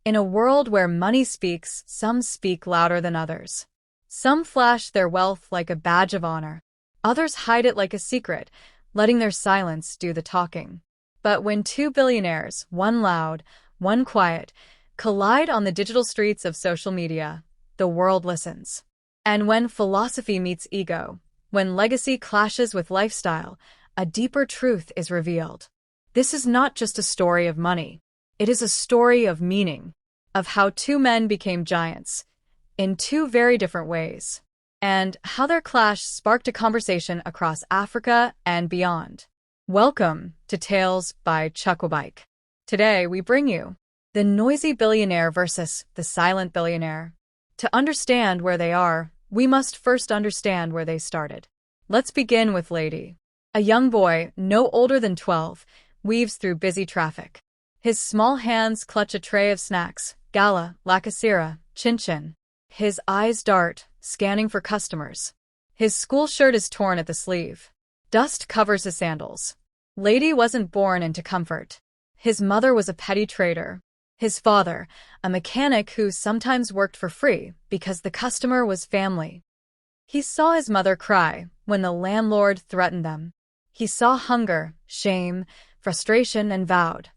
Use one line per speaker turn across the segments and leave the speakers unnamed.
In a world where money speaks, some speak louder than others. Some flash their wealth like a badge of honor. Others hide it like a secret, letting their silence do the talking. But when two billionaires, one loud, one quiet, collide on the digital streets of social media, the world listens. And when philosophy meets ego, when legacy clashes with lifestyle, a deeper truth is revealed. This is not just a story of money. It is a story of meaning, of how two men became giants, in two very different ways, and how their clash sparked a conversation across Africa and beyond. Welcome to Tales by Chukwubuike. Today we bring you the noisy billionaire versus the silent billionaire. To understand where they are, we must first understand where they started. Let's begin with Lady. A young boy, no older than 12, weaves through busy traffic. His small hands clutch a tray of snacks, gala, lacasera, chin-chin. His eyes dart, scanning for customers. His school shirt is torn at the sleeve. Dust covers his sandals. Lady wasn't born into comfort. His mother was a petty trader. His father, a mechanic who sometimes worked for free because the customer was family. He saw his mother cry when the landlord threatened them. He saw hunger, shame, frustration, and vowed,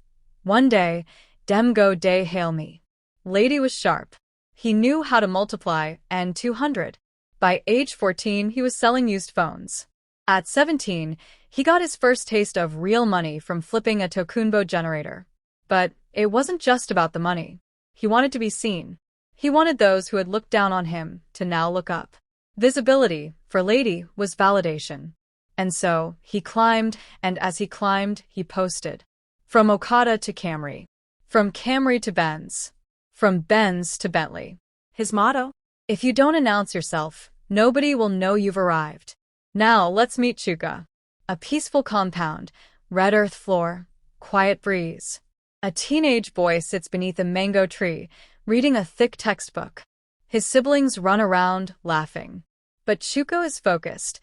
"One day, dem go day hail me." Lady was sharp. He knew how to multiply and 200. By age 14, he was selling used phones. At 17, he got his first taste of real money from flipping a Tokunbo generator. But it wasn't just about the money. He wanted to be seen. He wanted those who had looked down on him to now look up. Visibility, for Lady, was validation. And so, he climbed, and as he climbed, he posted. From Okada to Camry. From Camry to Benz. From Benz to Bentley. His motto? If you don't announce yourself, nobody will know you've arrived. Now let's meet Chuka. A peaceful compound, red earth floor, quiet breeze. A teenage boy sits beneath a mango tree, reading a thick textbook. His siblings run around, laughing. But Chuka is focused,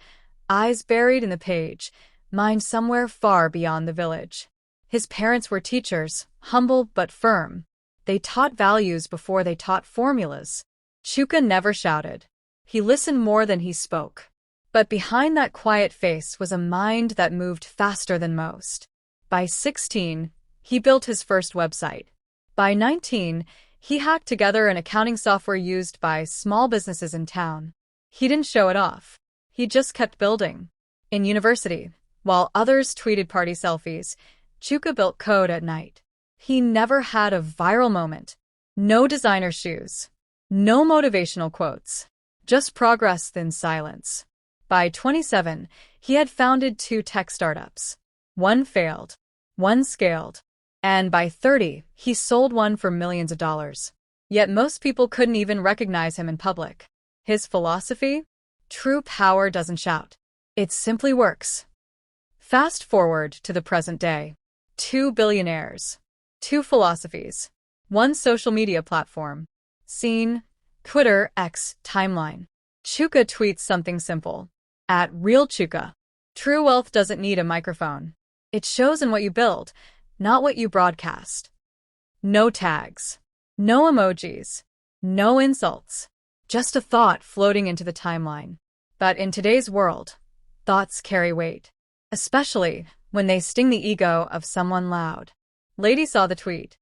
eyes buried in the page, mind somewhere far beyond the village. His parents were teachers, humble but firm. They taught values before they taught formulas. Chuka never shouted. He listened more than he spoke. But behind that quiet face was a mind that moved faster than most. By 16, he built his first website. By 19, he hacked together an accounting software used by small businesses in town. He didn't show it off. He just kept building. In university, while others tweeted party selfies, Chuka built code at night. He never had a viral moment. No designer shoes. No motivational quotes. Just progress in silence. By 27, he had founded 2 tech startups. One failed. One scaled. And by 30, he sold one for millions of dollars. Yet most people couldn't even recognize him in public. His philosophy? True power doesn't shout. It simply works. Fast forward to the present day. 2 billionaires. 2 philosophies. 1 social media platform. Scene, Twitter, X, timeline. Chuka tweets something simple. At Real Chuka. True wealth doesn't need a microphone. It shows in what you build, not what you broadcast. No tags. No emojis. No insults. Just a thought floating into the timeline. But in today's world, thoughts carry weight. Especially when they sting the ego of someone loud. Lady saw the tweet.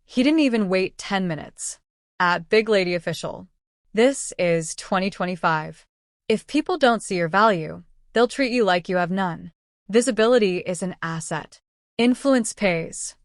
He didn't even wait 10 minutes. At Big Lady Official. This is 2025. If people don't see your value, they'll treat you like you have none. Visibility is an asset. Influence pays.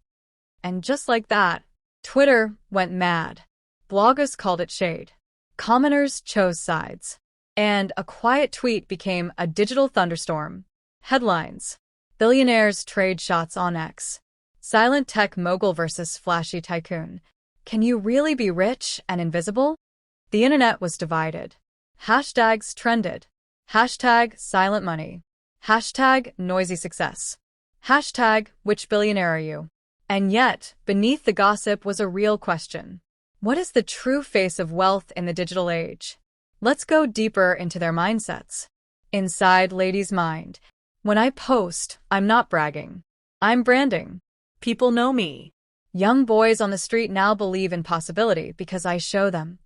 And just like that, Twitter went mad. Bloggers called it shade. Commoners chose sides. And a quiet tweet became a digital thunderstorm. Headlines. Billionaires trade shots on X. Silent tech mogul versus flashy tycoon. Can you really be rich and invisible? The internet was divided. Hashtags trended. Hashtag silent money. Hashtag noisy success. Hashtag which billionaire are you? And yet, beneath the gossip was a real question. What is the true face of wealth in the digital age? Let's go deeper into their mindsets. Inside Lady's mind. When I post, I'm not bragging. I'm branding. People know me. Young boys on the street now believe in possibility because I show them.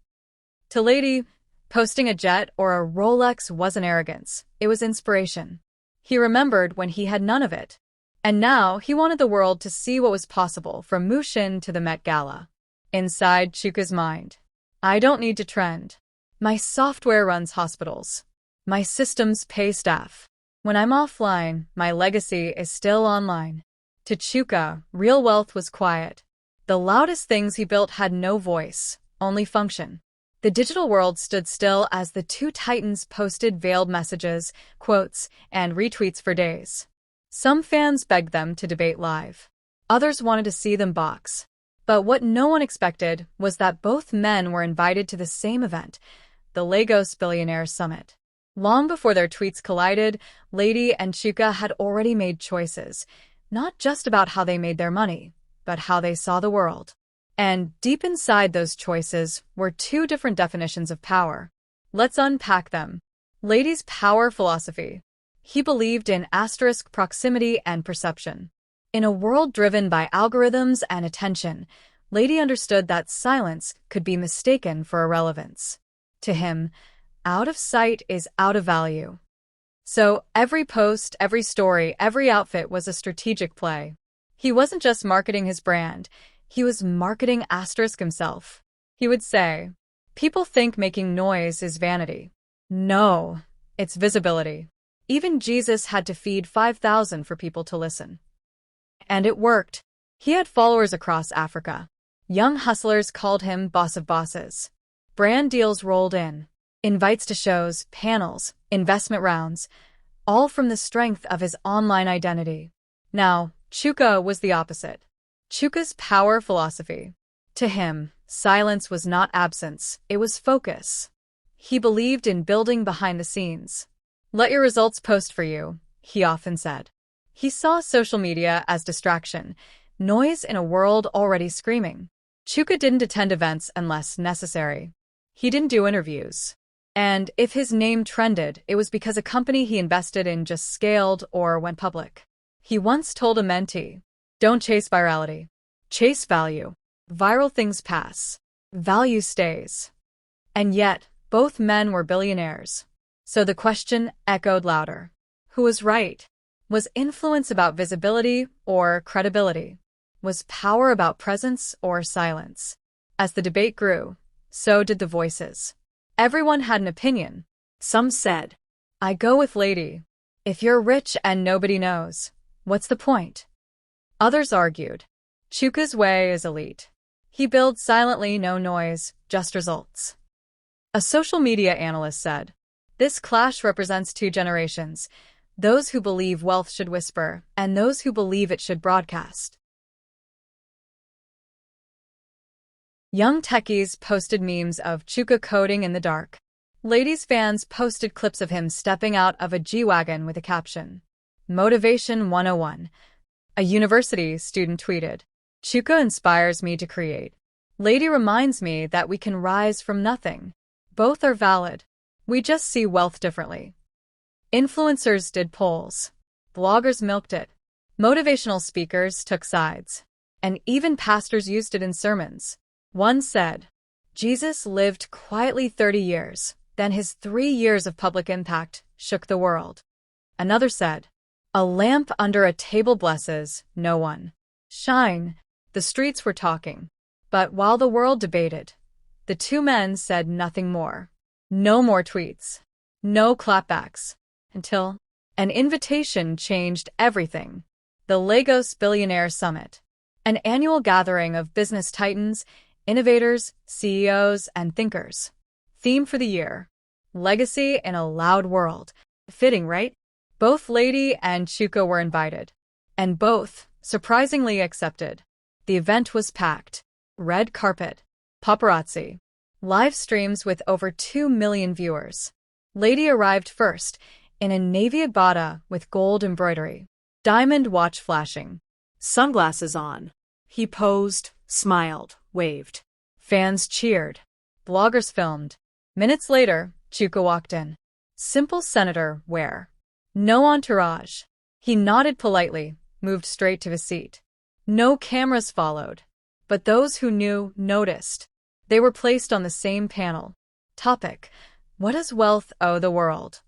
To Lady, posting a jet or a Rolex wasn't arrogance, it was inspiration. He remembered when he had none of it. And now he wanted the world to see what was possible from Mushin to the Met Gala. Inside Chuka's mind. I don't need to trend. My software runs hospitals. My systems pay staff. When I'm offline, my legacy is still online. To Chuka, real wealth was quiet. The loudest things he built had no voice, only function. The digital world stood still as the two titans posted veiled messages, quotes, and retweets for days. Some fans begged them to debate live. Others wanted to see them box. But what no one expected was that both men were invited to the same event, the Lagos Billionaire Summit. Long before their tweets collided, Lady and Chuka had already made choices, not just about how they made their money, but how they saw the world. And deep inside those choices were two different definitions of power. Let's unpack them. Lady's power philosophy. He believed in asterisk proximity and perception. In a world driven by algorithms and attention, Lady understood that silence could be mistaken for irrelevance. To him, out of sight is out of value. So every post, every story, every outfit was a strategic play. He wasn't just marketing his brand, he was marketing asterisk himself. He would say, people think making noise is vanity. No, it's visibility. Even Jesus had to feed 5,000 for people to listen. And it worked. He had followers across Africa. Young hustlers called him boss of bosses. Brand deals rolled in. Invites to shows, panels, investment rounds, all from the strength of his online identity. Now, Chuka was the opposite. Chuka's power philosophy. To him, silence was not absence, it was focus. He believed in building behind the scenes. Let your results post for you, he often said. He saw social media as distraction, noise in a world already screaming. Chuka didn't attend events unless necessary. He didn't do interviews. And if his name trended, it was because a company he invested in just scaled or went public. He once told a mentee, don't chase virality. Chase value. Viral things pass. Value stays. And yet, both men were billionaires. So the question echoed louder. Who was right? Was influence about visibility or credibility? Was power about presence or silence? As the debate grew, so did the voices. Everyone had an opinion. Some said, I go with Lady. If you're rich and nobody knows, what's the point? Others argued, Chuka's way is elite. He builds silently, no noise, just results. A social media analyst said, this clash represents two generations, those who believe wealth should whisper and those who believe it should broadcast. Young techies posted memes of Chuka coding in the dark. Ladies fans posted clips of him stepping out of a G-Wagon with a caption, Motivation 101. A university student tweeted, Chuka inspires me to create. Lady reminds me that we can rise from nothing. Both are valid. We just see wealth differently. Influencers did polls. Bloggers milked it. Motivational speakers took sides. And even pastors used it in sermons. One said, Jesus lived quietly 30 years, then his 3 years of public impact shook the world. Another said, a lamp under a table blesses no one. Shine. The streets were talking. But while the world debated, the two men said nothing more. No more tweets. No clapbacks. Until an invitation changed everything. The Lagos Billionaire Summit. An annual gathering of business titans, innovators, CEOs, and thinkers. Theme for the year, legacy in a loud world. Fitting, right? Both Lady and Chuka were invited. And both, surprisingly, accepted. The event was packed. Red carpet. Paparazzi. Live streams with over 2 million viewers. Lady arrived first, in a navy bata with gold embroidery. Diamond watch flashing. Sunglasses on. He posed, smiled, waved. Fans cheered. Bloggers filmed. Minutes later, Chuka walked in. Simple senator wear. No entourage. He nodded politely, moved straight to his seat. No cameras followed. But those who knew noticed. They were placed on the same panel. Topic: What does wealth owe the world?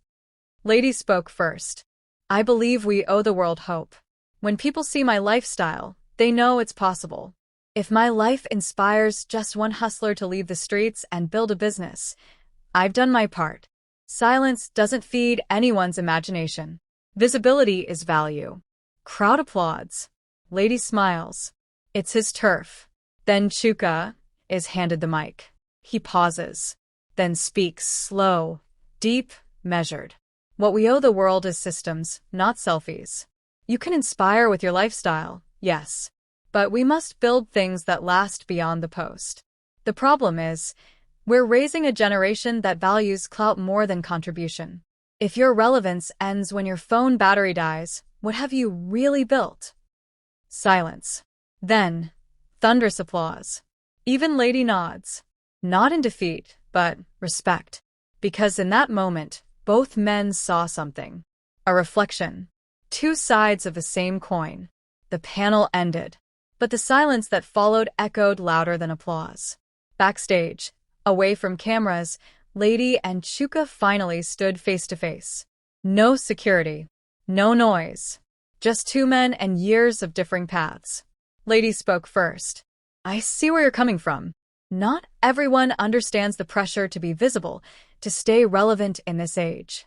Lady spoke first. I believe we owe the world hope. When people see my lifestyle, they know it's possible. If my life inspires just one hustler to leave the streets and build a business, I've done my part. Silence doesn't feed anyone's imagination. Visibility is value. Crowd applauds. Lady smiles. It's his turf. Then Chuka is handed the mic. He pauses, then speaks slow, deep, measured. What we owe the world is systems, not selfies. You can inspire with your lifestyle, yes, but we must build things that last beyond the post. The problem is, we're raising a generation that values clout more than contribution. If your relevance ends when your phone battery dies, what have you really built? Silence. Then, thunderous applause. Even Lady nods. Not in defeat, but respect. Because in that moment, both men saw something. A reflection. Two sides of the same coin. The panel ended. But the silence that followed echoed louder than applause. Backstage, away from cameras, Lady and Chuka finally stood face to face. No security. No noise. Just two men and years of differing paths. Lady spoke first. I see where you're coming from. Not everyone understands the pressure to be visible, to stay relevant in this age.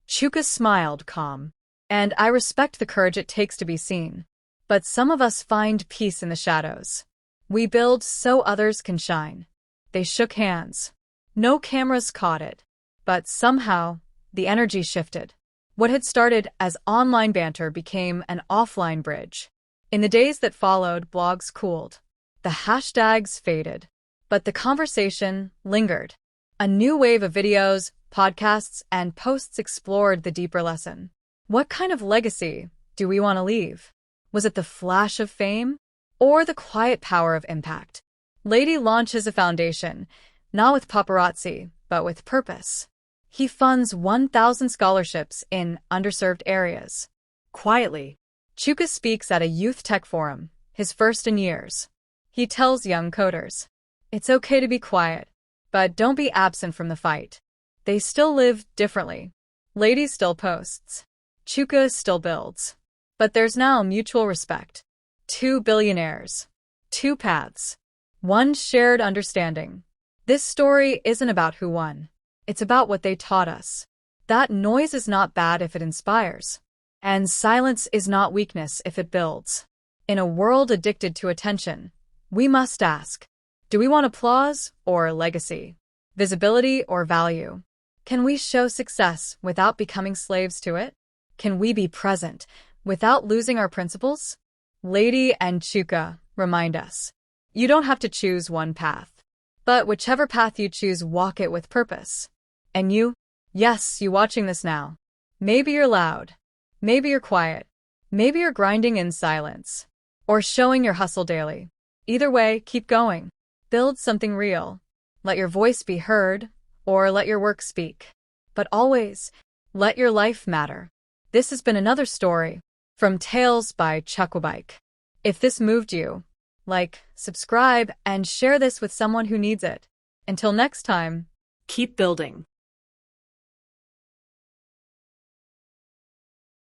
Chuka smiled, calm. And I respect the courage it takes to be seen. But some of us find peace in the shadows. We build so others can shine. They shook hands. No cameras caught it. But somehow, the energy shifted. What had started as online banter became an offline bridge. In the days that followed, blogs cooled. The hashtags faded. But the conversation lingered. A new wave of videos, podcasts, and posts explored the deeper lesson. What kind of legacy do we want to leave? Was it the flash of fame? Or the quiet power of impact? Lady launches a foundation, not with paparazzi, but with purpose. He funds 1,000 scholarships in underserved areas. Quietly, Chuka speaks at a youth tech forum, his first in years. He tells young coders, it's okay to be quiet, but don't be absent from the fight. They still live differently. Lady still posts. Chuka still builds. But there's now mutual respect. 2 billionaires. 2 paths. One shared understanding. This story isn't about who won. It's about what they taught us. That noise is not bad if it inspires. And silence is not weakness if it builds. In a world addicted to attention, we must ask, do we want applause or legacy? Visibility or value? Can we show success without becoming slaves to it? Can we be present without losing our principles? Lady and Chuka remind us, you don't have to choose one path. But whichever path you choose, walk it with purpose. And you? Yes, you watching this now. Maybe you're loud. Maybe you're quiet. Maybe you're grinding in silence. Or showing your hustle daily. Either way, keep going. Build something real. Let your voice be heard, or let your work speak. But always, let your life matter. This has been another story from Tales by Chukwubuike. If this moved you, like, subscribe, and share this with someone who needs it. Until next time, keep building.